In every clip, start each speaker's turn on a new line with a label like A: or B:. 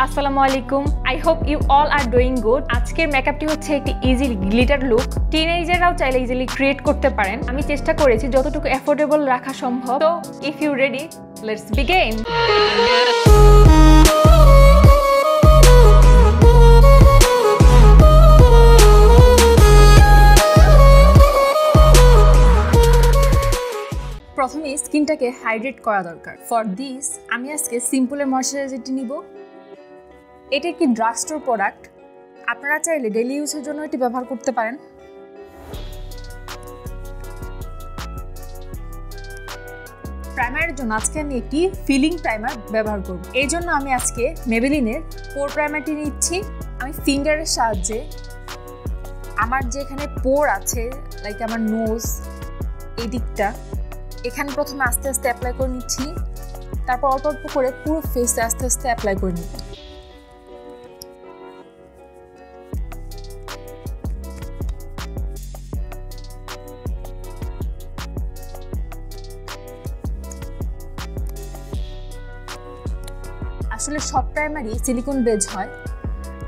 A: আসসালামুয়ালাইকুম I hope you all are doing good আজকের মেকআপটি হচ্ছে একটি ইজি গ্লিটার লুক টিনেজাররাও চাইলে ইজিলি ক্রিয়েট করতে পারেন আমি চেষ্টা করেছি যতটুকু অ্যাফোর্ডেবল রাখা সম্ভব তো if you ready let's begin প্রথমে স্কিনটাকে হাইড্রেট করা দরকার ফর দিস আমি আজকে সিম্পলের ময়শ্চারাইজারটি নিব এটা একটি ড্রাগ স্টোর প্রোডাক্ট আপনারা চাইলে ডেইলি ইউজের জন্য এটি ব্যবহার করতে পারেন প্রাইমারের জন্য আজকে আমি একটি ফিলিং প্রাইমার ব্যবহার করব এই জন্য আমি আজকে মেবেলিনের পোর প্রাইমারটি নিচ্ছি আমি ফিঙ্গারের সাহায্যে আমার যেখানে পোর আছে লাইক আমার নোজ এই দিকটা এখানে প্রথমে আস্তে আস্তে অ্যাপ্লাই করে নিচ্ছি তারপর অল্প অল্প করে পুরো ফেসে আস্তে আস্তে অ্যাপ্লাই করে নিচ্ছি আসলে সব প্রাইমারই সিলিকন বেজ হয়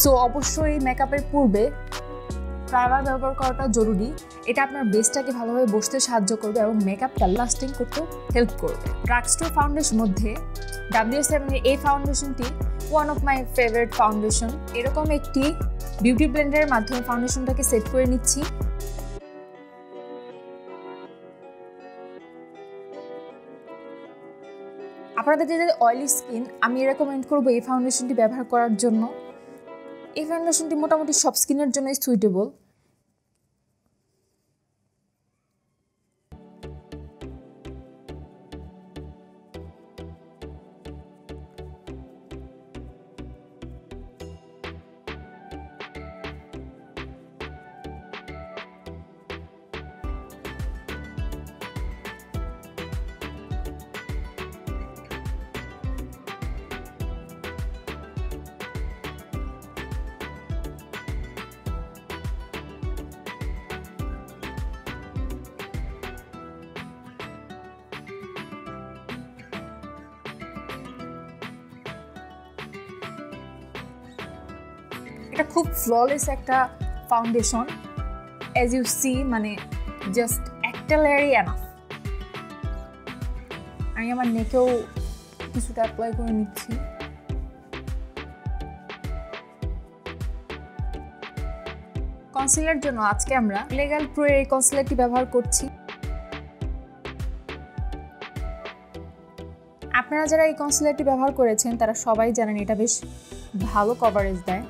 A: সো অবশ্যই মেকআপের পূর্বে প্রাইমার ব্যবহার করাটা জরুরি এটা আপনার বেসটাকে ভালোভাবে বসতে সাহায্য করবে এবং মেকআপটা লাস্টিং করতেও হেল্প করবে ড্রাগ স্টোর ফাউন্ডেশন মধ্যে W7 এর এই ফাউন্ডেশনটি one of my favourite foundation এরকম একটি বিউটি ব্লেন্ডারের মাধ্যমে ফাউন্ডেশনটাকে সেট করে নিচ্ছি আপনাদের যাদের অয়েলি স্কিন আমি রেকমেন্ড করব এই ফাউন্ডেশনটি ব্যবহার করার জন্য এই ফাউন্ডেশনটি মোটামুটি সব স্কিনের জন্যই সুইটেবল এটা খুব ফ্ললেস একটা ফাউন্ডেশন অ্যাজ ইউ সি মানে জাস্ট একটা লেয়ারই এনাফ আমি আমার নেকেও কিছুটা অ্যাপ্লাই করে নিচ্ছি কনসিলার জন্য আজকে আমরা লেগাল প্রো এর কনসিলারটি ব্যবহার করছি আপনারা যারা এই কনসিলারটি ব্যবহার করেছেন তারা সবাই জানেন এটা বেশ ভালো কভারেজ দেয়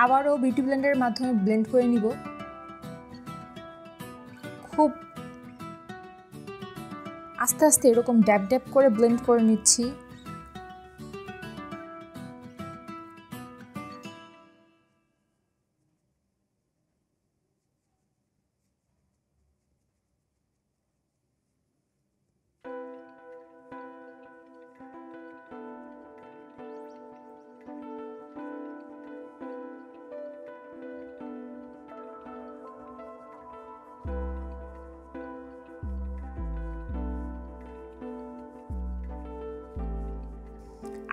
A: আবারও বিউটি ব্লেন্ডারের মাধ্যমে ব্লেন্ড করে নিব খুব আস্তে আস্তে এরকম ড্যাব ড্যাব করে ব্লেন্ড করে নিচ্ছি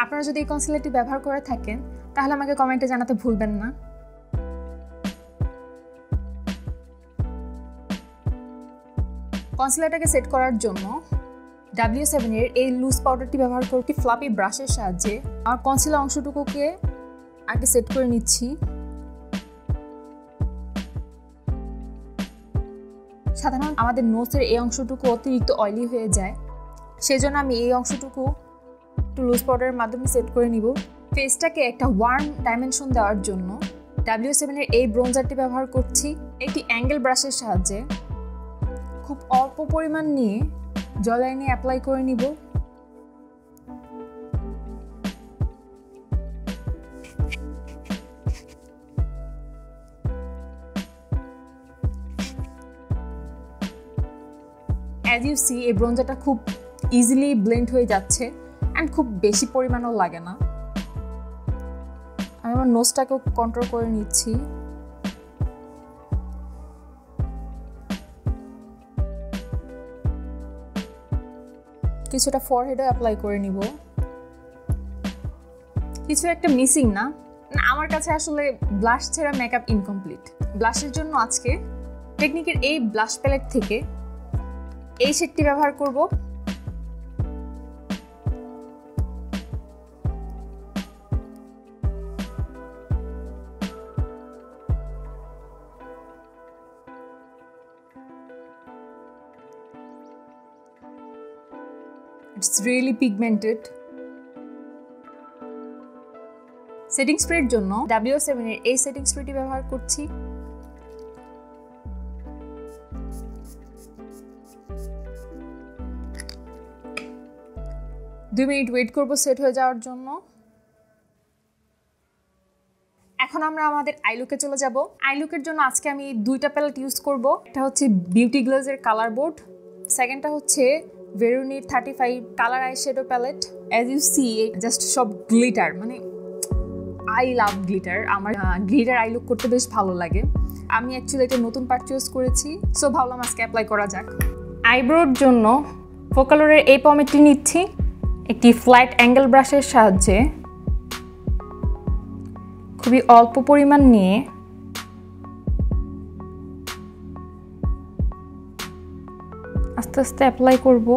A: আপনারা যদি এই কনসিলারটি ব্যবহার করে থাকেন তাহলে আমাকে কমেন্টে জানাতে ভুলবেন না কনসিলারটাকে সেট করার জন্য W7 এর এই লুজ পাউডারটি ব্যবহার করছি ফ্লাপি ব্রাশের সাহায্যে আর কনসিলার অংশটুকুকে আগে সেট করে নিচ্ছি। সাধারণত আমাদের নোজের এই অংশটুকু অতিরিক্ত অয়েলি হয়ে যায়, সেজন্য আমি এই অংশটুকু একটু লুজ পাউডারের মাধ্যমে সেট করে নিব। ফেসটাকে একটা ওয়ার্ম ডাইমেনশন দেওয়ার জন্য W7 এর এই ব্রোঞ্জারটি ব্যবহার করছি। একটি অ্যাঙ্গেল ব্রাশের সাহায্যে খুব অল্প পরিমাণ নিয়ে জলাইনে অ্যাপ্লাই করে নিব। অ্যাজ ইউ সি এই ব্রোঞ্জারটা খুব ইজিলি ব্লেন্ড হয়ে যাচ্ছে অ্যান্ড খুব বেশি পরিমাণও লাগে না। আমি আমার নোজটাকেও কন্ট্রোল করে নিচ্ছি। কিছুটা ফরহেডে অ্যাপ্লাই করে নিব। কিছু একটা মিসিং না? আমার কাছে আসলে ব্লাশ ছাড়া মেকআপ ইনকমপ্লিট। ব্লাশের জন্য আজকে টেকনিকের এই ব্লাশ প্যালেট থেকে এই শেডটি ব্যবহার করব। It's really pigmented. সেটিং স্প্রের জন্য W7 এর এই সেটিং স্প্রেটি ব্যবহার করছি। দুই মিনিট ওয়েট করব সেট হয়ে যাওয়ার জন্য। এখন আমরা আমাদের আই লুকে চলে যাব। আই লুকের জন্য আজকে আমি দুইটা প্যালেট ইউজ করব। একটা হচ্ছে বিউটি গ্লেজের কালার বোর্ড, সেকেন্ডটা হচ্ছে Veronni 35 colour eyeshadow palette. As you see just সব গ্লিটার, মানে আই লাভ গ্লিটার। আমার গ্লিটার আই লুক করতে বেশ ভালো লাগে। আমি অ্যাকচুয়ালি এটা নতুন পারচেজ করেছি, সো ভাবলাম আজকে অ্যাপ্লাই করা যাক। আইব্রোর জন্য ফোকালরের এই পমেটটি নিচ্ছি। একটি ফ্ল্যাট অ্যাঙ্গেল ব্রাশের সাহায্যে খুবই অল্প পরিমাণ নিয়ে আস্তে আস্তে অ্যাপ্লাই করব।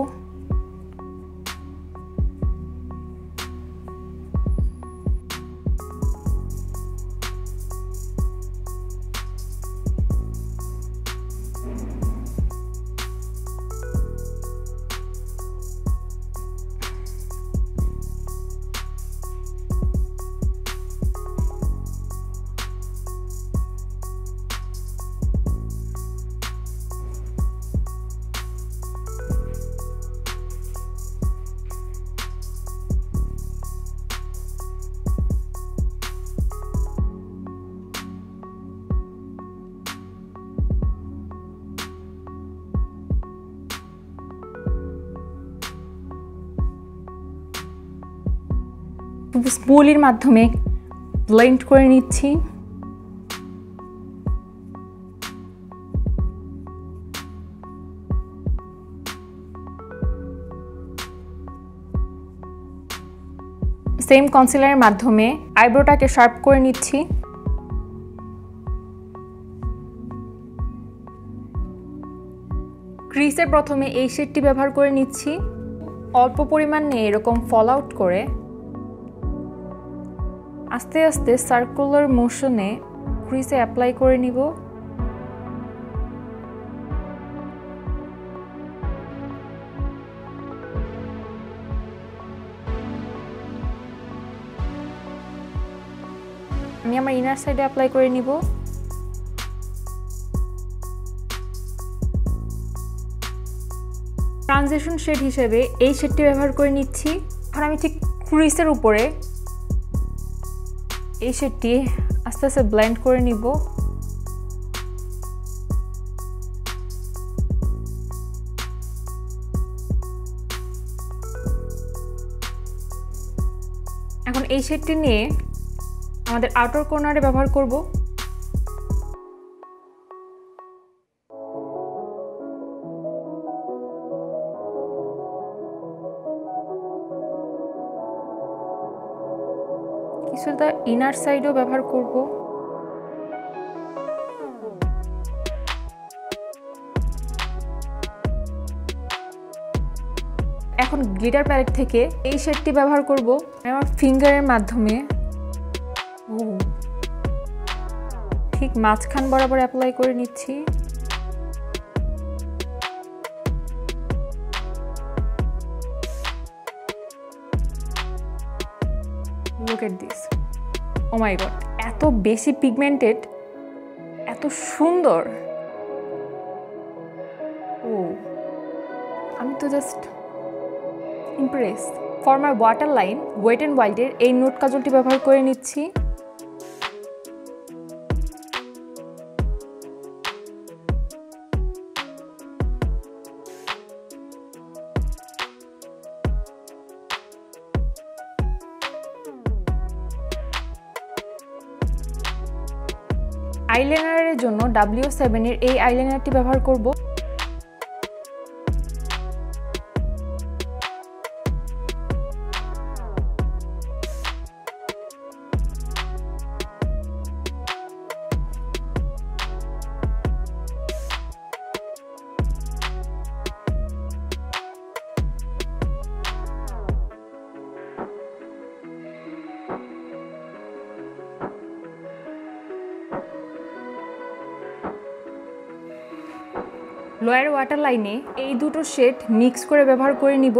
A: স্পুলির মাধ্যমে ব্লেন্ড করে নিচ্ছি। সেম কনসিলারের মাধ্যমে আইব্রোটাকে শার্প করে নিচ্ছি। ক্রিসে প্রথমে এই শেডটি ব্যবহার করে নিচ্ছি। অল্প পরিমাণ নিয়ে এরকম ফল আউট করে আস্তে আস্তে সার্কুলার মোশনে ক্রিসে অ্যাপ্লাই করে নিব। আমি আমার ইনার সাইডে অ্যাপ্লাই করে নিব। ট্রানজিশন শেড হিসেবে এই শেডটি ব্যবহার করে নিচ্ছি। এখন আমি ঠিক ক্রিসের উপরে এই শেডটি আস্তে আস্তে ব্লেন্ড করে নিব। এখন এই শেডটি নিয়ে আমাদের আউটার কর্নারে ব্যবহার করব। কিছুটা ইনার সাইডও ব্যবহার করব। এখন গ্লিটার প্যালেট থেকে এই শেডটি ব্যবহার করব। আমার ফিঙ্গারের মাধ্যমে ঠিক মাঝখান বরাবর অ্যাপ্লাই করে নিচ্ছি। Look at this. Oh my god, এত বেশি পিগমেন্টেড, এত সুন্দর। ও আমি তো just impress. For my water line wet and ওয়াইল্ডের এই নোট কাজলটি ব্যবহার করে নিচ্ছি। আইলাইনারের জন্য W7 এর এই আইলাইনারটি ব্যবহার করব। লোয়ার ওয়াটার লাইনে এই দুটো শেড মিক্স করে ব্যবহার করে নিব।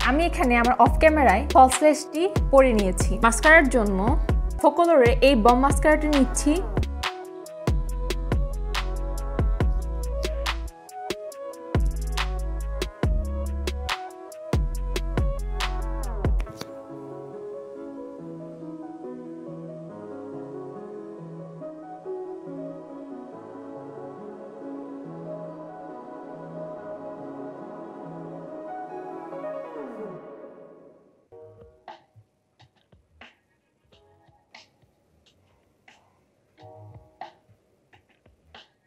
A: আমি এখানে আমার অফ ক্যামেরায় ফলস লেসটি পরে নিয়েছি। মাস্কারার জন্য ফোকালরে এই বম মাস্কারাটি নিচ্ছি।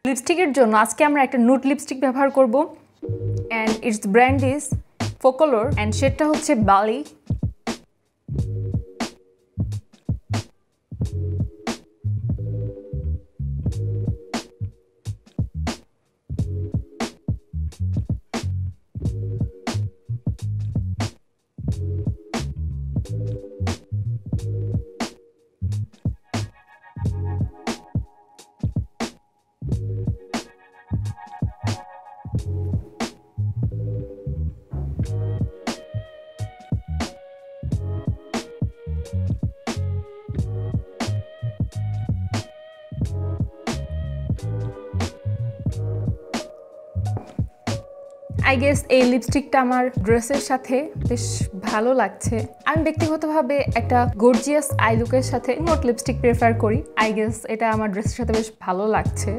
A: লিপস্টিকের জন্য আজকে আমরা একটা নুড লিপস্টিক ব্যবহার করব and its brand is Focallure and শেডটা হচ্ছে bali। আই গেস এই লিপস্টিকটা আমার ড্রেসের সাথে বেশ ভালো লাগছে। আমি ব্যক্তিগতভাবে একটা গর্জিয়াস আই লুকের সাথে নোট লিপস্টিক প্রেফার করি। আই গেস এটা আমার ড্রেসের সাথে বেশ ভালো লাগছে।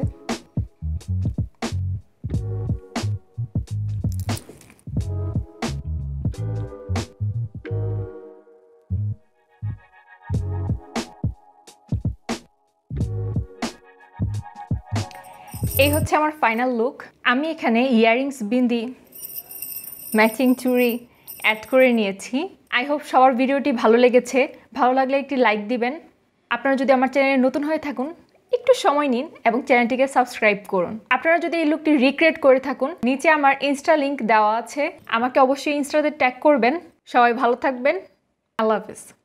A: এই হচ্ছে আমার ফাইনাল লুক। আমি এখানে ইয়াররিংস, বিন্দি, ম্যাচিং চুড়ি অ্যাড করে নিয়েছি। আই হোপ সবার ভিডিওটি ভালো লেগেছে। ভালো লাগলে একটি লাইক দিবেন। আপনারা যদি আমার চ্যানেলে নতুন হয়ে থাকুন একটু সময় নিন এবং চ্যানেলটিকে সাবস্ক্রাইব করুন। আপনারা যদি এই লুকটি রিক্রিয়েট করে থাকুন নিচে আমার ইনস্টা লিঙ্ক দেওয়া আছে, আমাকে অবশ্যই ইনস্টাতে ট্যাগ করবেন। সবাই ভালো থাকবেন। আল্লাহ হাফেজ।